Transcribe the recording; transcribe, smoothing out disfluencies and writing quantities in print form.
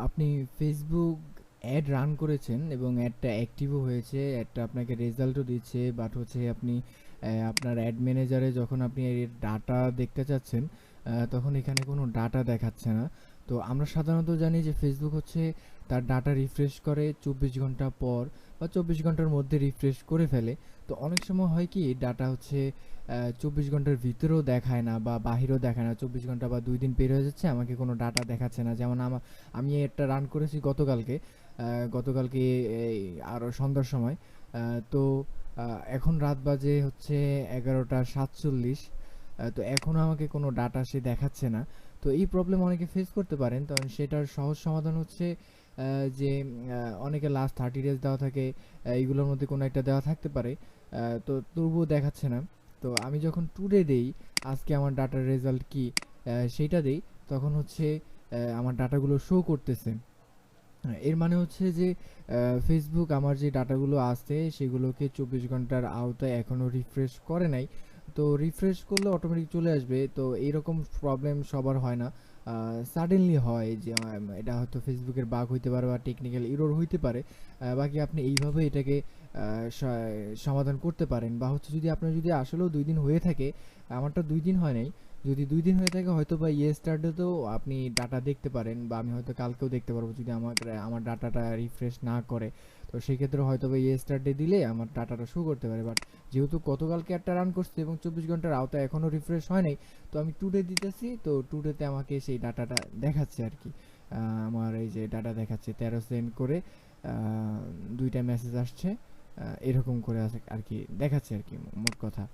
আপনি Facebook ad run করেছেন এবং অ্যাডটা অ্যাক্টিভও হয়েছে, অ্যাডটা আপনাকে রেজাল্টও দিচ্ছে, বাট হচ্ছে আপনি আপনার অ্যাড ম্যানেজারে যখন আপনি এর ডাটা দেখতে চাচ্ছেন, তখন এখানে কোনো ডাটা দেখাচ্ছে না। তো আমরা সাধারণত জানি যে ফেসবুক হচ্ছে তার ডাটা রিফ্রেশ করে 24 ঘন্টা পর বা 24 ঘন্টার মধ্যে রিফ্রেশ করে ফেলে। তো অনেক সময় হয় কি ডাটা হচ্ছে 24 ঘন্টার ভিতরেও দেখায় না বা বাহিরেও দেখায় না, 24 ঘন্টা বা 2 দিন পের হয়ে যাচ্ছে আমাকে কোনো ডাটা দেখাচ্ছে না। যেমন আমি একটা রান করেছি গতকালকে এই আরও সন্ধ্যার সময়। তো এখন রাত বাজে হচ্ছে 11টা 47। তো এখনও আমাকে কোনো ডাটা সে দেখাচ্ছে না। তো এই প্রবলেম অনেকে ফেস করতে পারেন, তো সেটার সহজ সমাধান হচ্ছে যে অনেকে লাস্ট 30 ডেজ দেওয়া থাকে, এইগুলোর মধ্যে কোনো একটা দেওয়া থাকতে পারে। তো তবুও দেখাচ্ছে না। তো আমি যখন টুডে দেই, আজকে আমার ডাটার রেজাল্ট কি সেইটা দেই, তখন হচ্ছে আমার ডাটাগুলো শো করতেছে। এর মানে হচ্ছে যে ফেসবুক আমার যে ডাটাগুলো আছে সেগুলোকে 24 ঘন্টার আওতায় এখনও রিফ্রেশ করে নাই। তো রিফ্রেশ করলে অটোমেটিক চলে আসবে। তো এইরকম প্রবলেম সবার হয় না, সাডেনলি হয় যে এটা হয়তো ফেসবুকের বাগ হইতে পারে বা টেকনিক্যাল এরর হইতে পারে। বাকি আপনি এইভাবে এটাকে সমাধান করতে পারেন, বা হচ্ছে যদি আপনার যদি আসলেও 2 দিন হয়ে থাকে, আমারটা 2 দিন হয় নাই, যদি 2 দিন হয়ে থাকে হয়তো বা ইয়েস্টারডেতেও আপনি ডাটা দেখতে পারেন, বা আমি হয়তো কালকেও দেখতে পারবো যদি আমার ডাটাটা রিফ্রেশ না করে। তো সেক্ষেত্রে হয়তো বা ইয়েস্টারডে দিলে আমার ডাটাটা শো করতে পারে। বাট যেহেতু গতকালকে একটা রান করছে এবং 24 ঘন্টার আওতায় এখনও রিফ্রেশ হয় নাই, তো আমি টুডে দিতেছি, তো টুডেতে আমাকে সেই ডাটাটা দেখাচ্ছে আর কি। আমার এই যে ডাটা দেখাচ্ছে 13 সেন্ড করে, 2টা মেসেজ আসছে, এরকম করে আছে আর কি, দেখাচ্ছে আর কি মোট কথা।